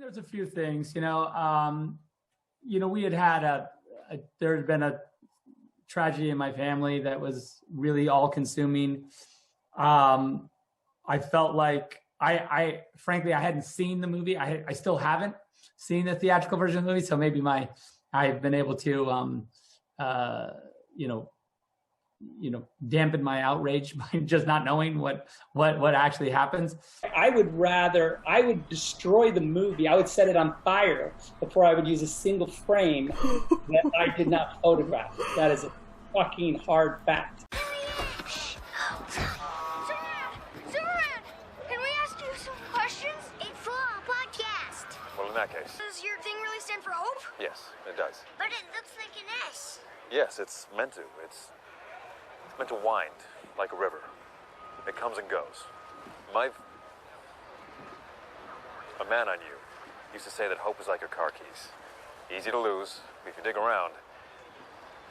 there's a few things, we had there had been a tragedy in my family that was really all consuming. I felt like I frankly, I hadn't seen the movie. I still haven't seen the theatrical version of the movie. So maybe I've been able to, dampen my outrage by just not knowing what actually happens. I would destroy the movie. I would set it on fire before I would use a single frame that I did not photograph. That is a fucking hard fact. In that case. Does your thing really stand for hope? Yes, it does. But it looks like an S. Yes, it's meant to. It's meant to wind like a river. It comes and goes. A man I knew used to say that hope is like your car keys. Easy to lose, but if you dig around,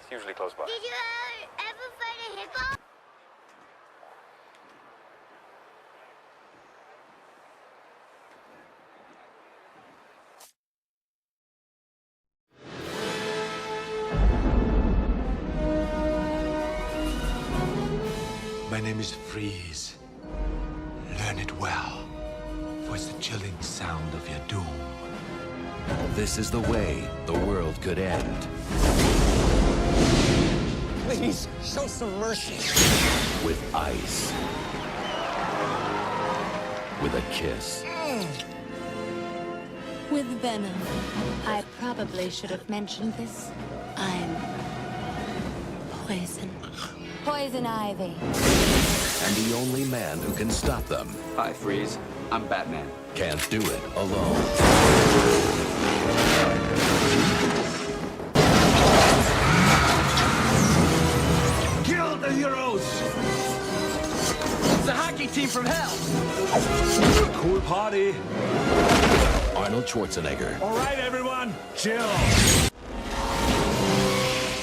it's usually close by. Did you ever fight a hippo? My name is Freeze. Learn it well, for it's the chilling sound of your doom. This is the way the world could end. Please, show some mercy. With ice. With a kiss. With venom. I probably should have mentioned this. I'm poison. Poison ivy. And the only man who can stop them. Hi, Freeze. I'm Batman. Can't do it alone. Kill the heroes! It's a hockey team from hell! Cool party. Arnold Schwarzenegger. All right, everyone, chill.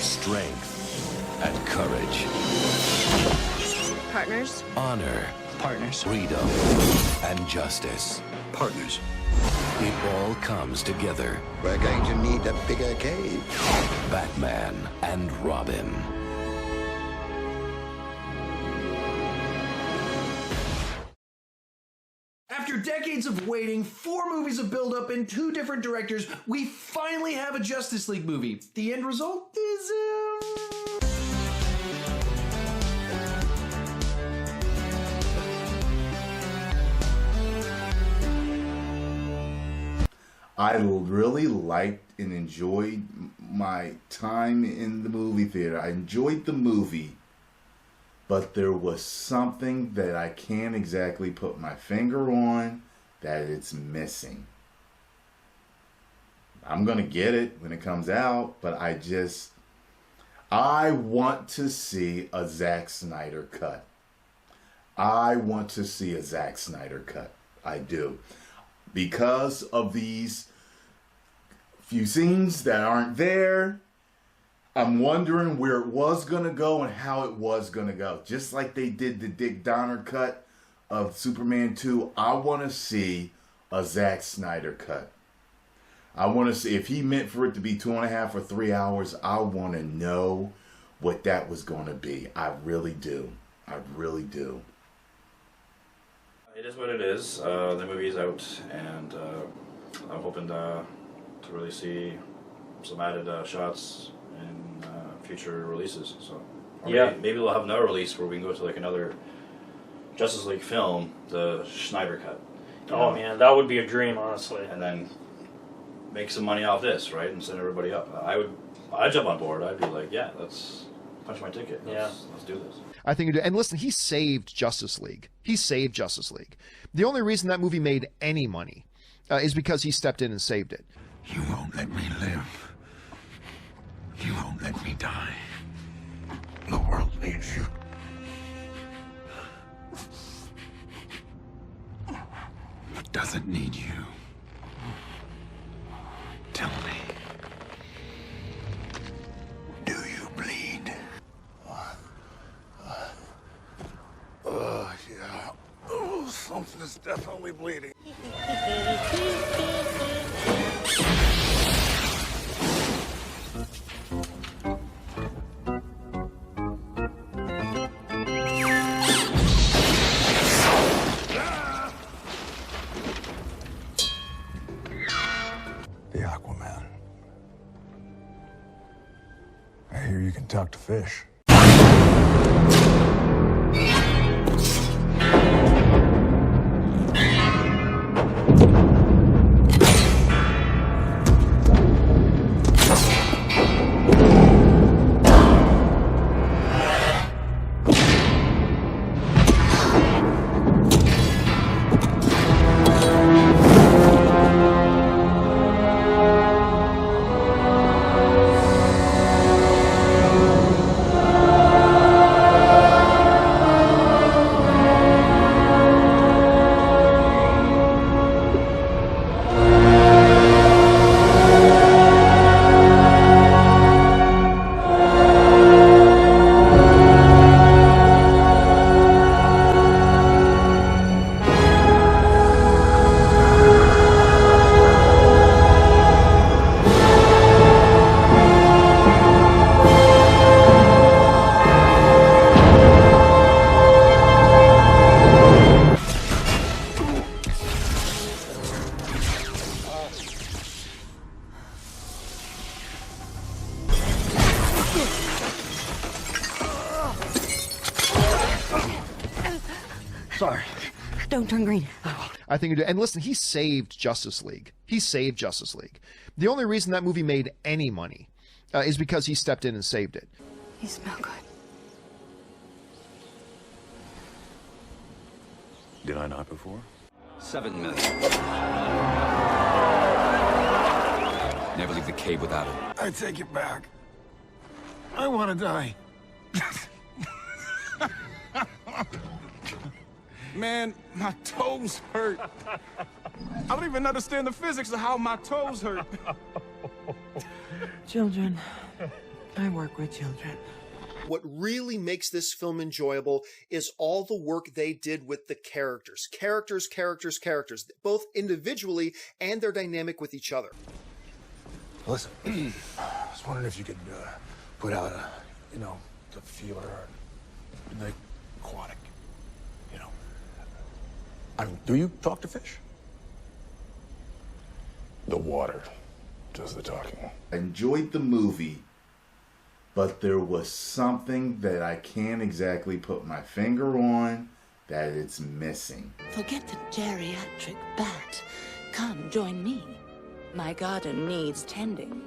Strength and courage. Partners? Honor. Partners. Freedom and justice. Partners. It all comes together. We're going to need a bigger cave. Batman and Robin. After decades of waiting, 4 movies of build-up and 2 different directors, we finally have a Justice League movie. The end result is, I really liked and enjoyed my time in the movie theater. I enjoyed the movie, but there was something that I can't exactly put my finger on that it's missing. I'm going to get it when it comes out, but I want to see a Zack Snyder cut. I want to see a Zack Snyder cut. I do. Because of these few scenes that aren't there, I'm wondering where it was going to go and how it was going to go. Just like they did the Dick Donner cut of Superman 2, I want to see a Zack Snyder cut. I want to see, if he meant for it to be 2.5 or 3 hours, I want to know what that was going to be. I really do. I really do. It is what it is. The movie's out, and I'm hoping to really see some added shots in future releases. So, maybe we'll have another release where we can go to like another Justice League film, the Snyder Cut. Oh man, that would be a dream, honestly. And then make some money off this, right, and send everybody up. I'd jump on board. I'd be like, yeah, let's punch my ticket. Let's do this. I think, and listen, he saved Justice League. He saved Justice League. The only reason that movie made any money is because he stepped in and saved it. You won't let me live. You won't let me die. The world needs you. It doesn't need you. Tell me. Do you bleed? Yeah. Oh, something is definitely bleeding. The Aquaman. I hear you can talk to fish. Sorry. Don't turn green. I think you do. And listen, he saved Justice League. He saved Justice League. The only reason that movie made any money is because he stepped in and saved it. You smell good. Did I not before? 7 million. Never leave the cave without it. I take it back. I want to die. Man, my toes hurt. I don't even understand the physics of how my toes hurt. Children. I work with children. What really makes this film enjoyable is all the work they did with the characters. Characters, both individually and their dynamic with each other. Listen, I was wondering if you could put out a, the feeler, like aquatic, I mean, do you talk to fish? The water does the talking. I enjoyed the movie, but there was something that I can't exactly put my finger on that it's missing. Forget the geriatric bat. Come, join me. My garden needs tending.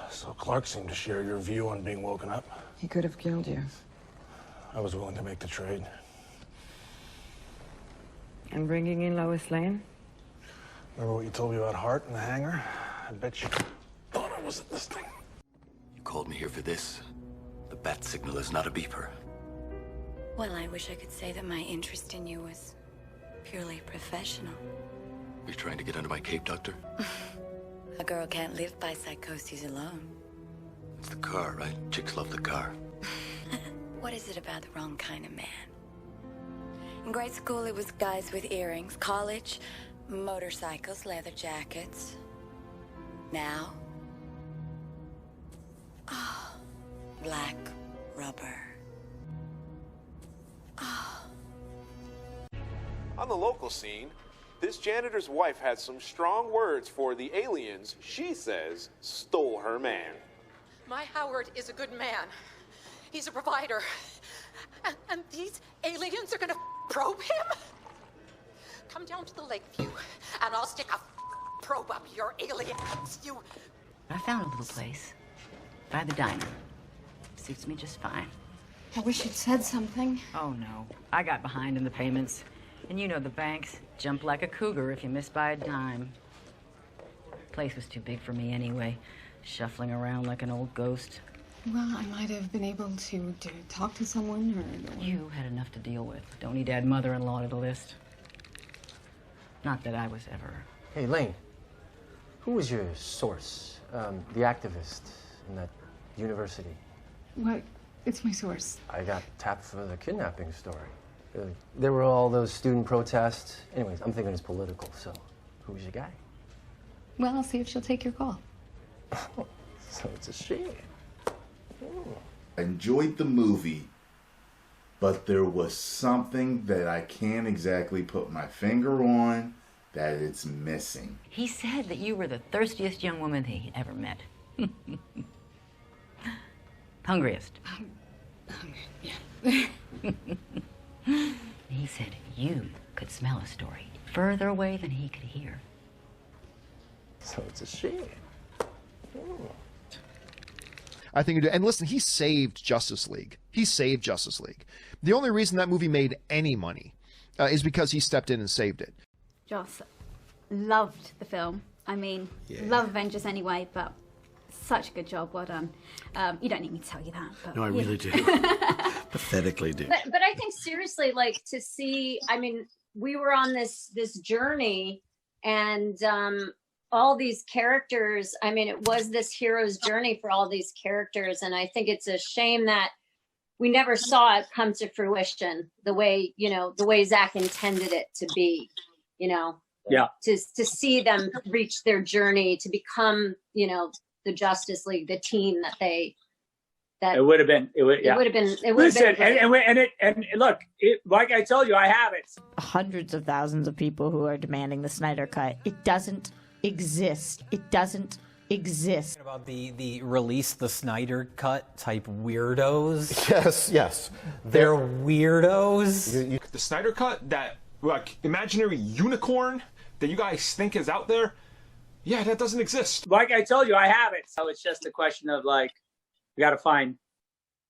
So Clark seemed to share your view on being woken up. He could have killed you. I was willing to make the trade. And bringing in Lois Lane? Remember what you told me about Hart in the hangar? I bet you thought I wasn't listening. You called me here for this. The bat signal is not a beeper. Well, I wish I could say that my interest in you was purely professional. You're trying to get under my cape, Doctor? A girl can't live by psychoses alone. It's the car, right? Chicks love the car. What is it about the wrong kind of man? In grade school, it was guys with earrings. College, motorcycles, leather jackets. Now, black rubber. On the local scene, this janitor's wife had some strong words for the aliens she says stole her man. My Howard is a good man. He's a provider. And these aliens are gonna probe him? Come down to the Lakeview, and I'll stick a probe up your aliens, you... I found a little place. By the diner. Suits me just fine. I wish you'd said something. Oh, no. I got behind in the payments. And you know the banks. Jump like a cougar if you miss by a dime. Place was too big for me anyway. Shuffling around like an old ghost. Well, I might have been able to talk to someone or... You had enough to deal with. Don't need to add mother-in-law to the list. Not that I was ever... Hey, Lane. Who was your source? The activist in that university? What? It's my source. I got tapped for the kidnapping story. There were all those student protests. Anyways, I'm thinking it's political, so who's your guy? Well, I'll see if she'll take your call. So it's a shame. I enjoyed the movie, but there was something that I can't exactly put my finger on that it's missing. He said that you were the thirstiest young woman he ever met. Hungriest. Yeah. He said you could smell a story further away than he could hear. So it's a shame. I think you do. And listen, he saved Justice League. He saved Justice League. The only reason that movie made any money is because he stepped in and saved it. Joss, loved the film. I mean, love Avengers anyway, but such a good job. Well done. You don't need me to tell you that. But, No, I really do. Pathetically do. But I think seriously, like, to see, I mean, we were on this journey, and all these characters, I mean, it was this hero's journey for all these characters, and I think it's a shame that we never saw it come to fruition the way, you know, the way Zack intended it to be, you know. Yeah. To see them reach their journey to become, you know, the Justice League, the team that they. That it would have been. It would. Yeah. It would have been. It would Listen, have been. and look, like I told you, I have it. Hundreds of thousands of people who are demanding the Snyder Cut. It doesn't exist. It doesn't exist. About the release the Snyder Cut type weirdos. Yes. They're weirdos. The Snyder Cut, that like imaginary unicorn that you guys think is out there, yeah, that doesn't exist. Like I told you, I have it. So it's just a question of like, we got to find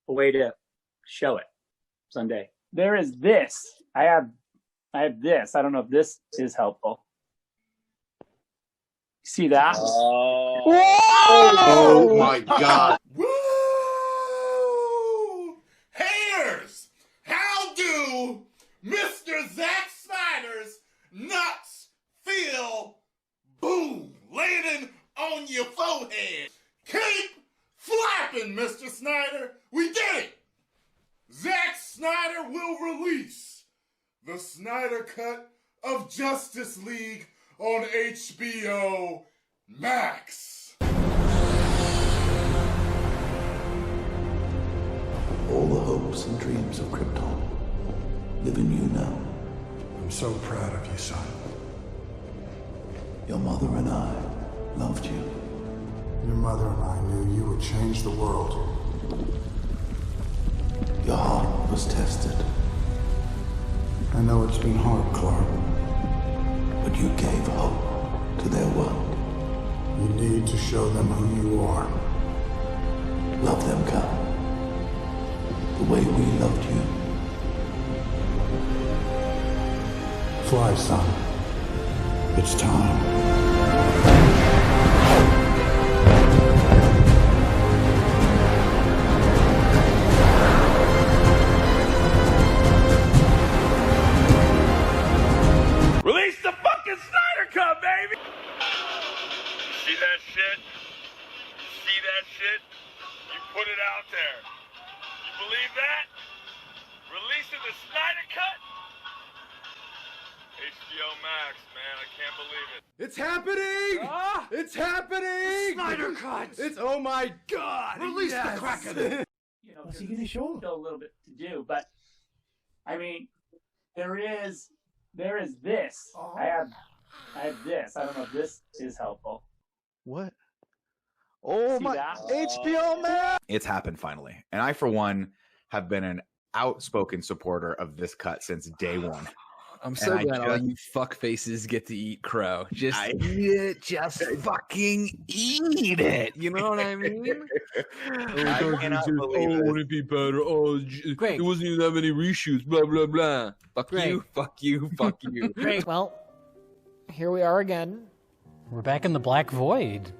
a way to show it someday. There is this. I have this. I don't know if this is helpful. See that? Oh my God. Woo! Haters! How do Mr. Zack Snyder's nuts feel? Boom! Landing on your forehead. Keep flapping, Mr. Snyder. We did it! Zack Snyder will release the Snyder Cut of Justice League on HBO Max. All the hopes and dreams of Krypton live in you now. I'm so proud of you, son. Your mother and I loved you. Your mother and I knew you would change the world. Your heart was tested. I know it's been hard, Clark. But you gave hope to their world. You need to show them who you are. Love them, Cal. The way we loved you. Fly, son. It's time. Release the fucking Snyder Cut, baby! See that shit? See that shit? You put it out there. You believe that? Releasing the Snyder Cut? HBO Max, man, I can't believe it. It's happening! It's happening! Snyder Cut! It's, oh my God! Release the Kraken! You know, there's still a little bit to do, but I mean, there is this. I have this. I don't know if this is helpful. What? Oh See my that? HBO Max! It's happened finally. And I, for one, have been an outspoken supporter of this cut since day one. I'm so glad all you fuck faces get to eat crow. Just eat it. Just fucking eat it. You know what I mean? I cannot believe it. Would it be better? Oh, it wasn't even that many reshoots. Blah blah blah. Fuck you. Fuck you. Fuck you. Great. Well, here we are again. We're back in the Black Void.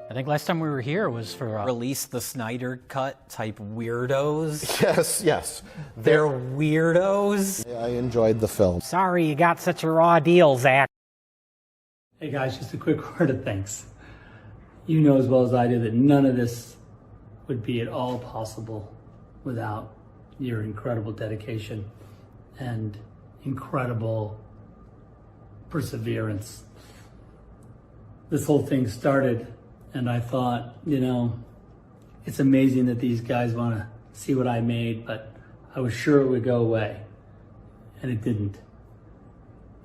I think last time we were here was for release the Snyder Cut type weirdos. Yes. They're weirdos. I enjoyed the film. Sorry you got such a raw deal, Zach. Hey guys, just a quick word of thanks. You know as well as I do that none of this would be at all possible without your incredible dedication and incredible perseverance. This whole thing started, and I thought, you know, it's amazing that these guys want to see what I made, but I was sure it would go away, and it didn't.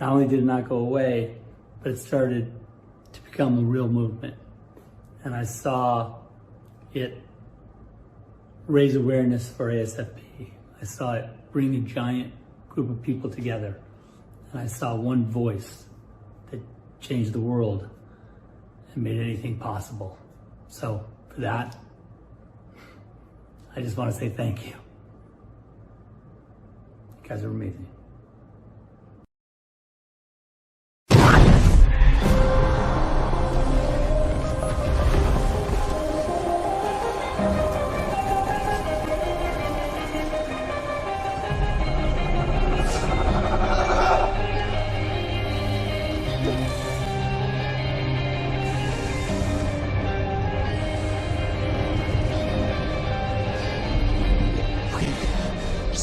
Not only did it not go away, but it started to become a real movement. And I saw it raise awareness for ASFP. I saw it bring a giant group of people together. And I saw one voice that changed the world and made anything possible. So for that, I just want to say thank you. You guys are amazing.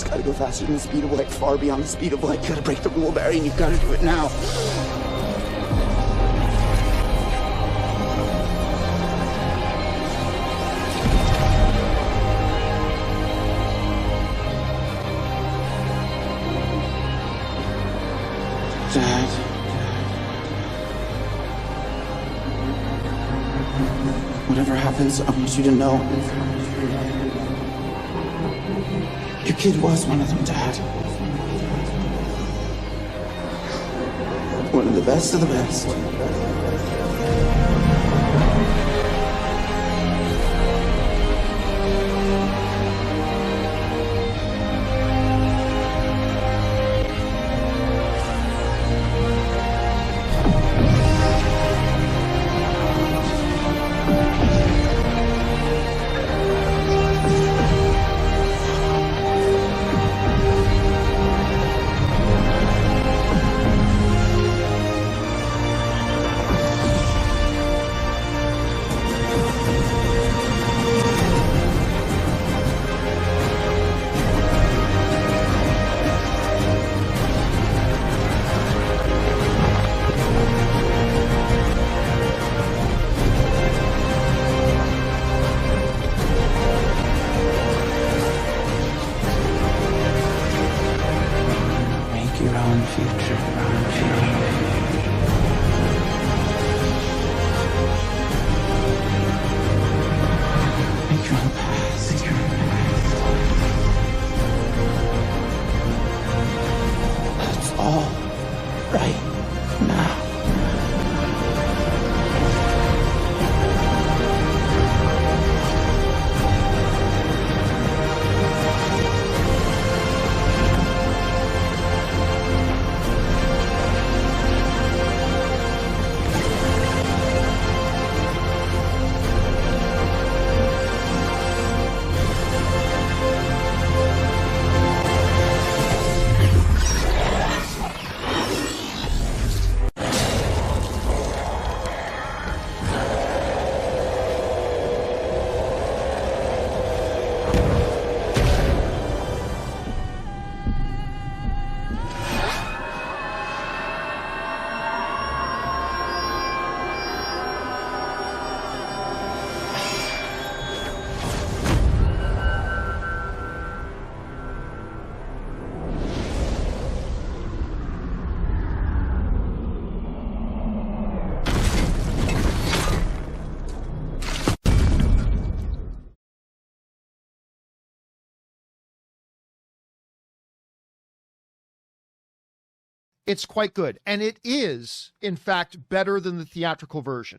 Gotta go faster than the speed of light, far beyond the speed of light. You gotta break the rule, Barry, and you've gotta do it now. Dad. Whatever happens, I want you to know. Your kid was one of them, Dad. One of the best of the best. It's quite good. And it is, in fact, better than the theatrical version.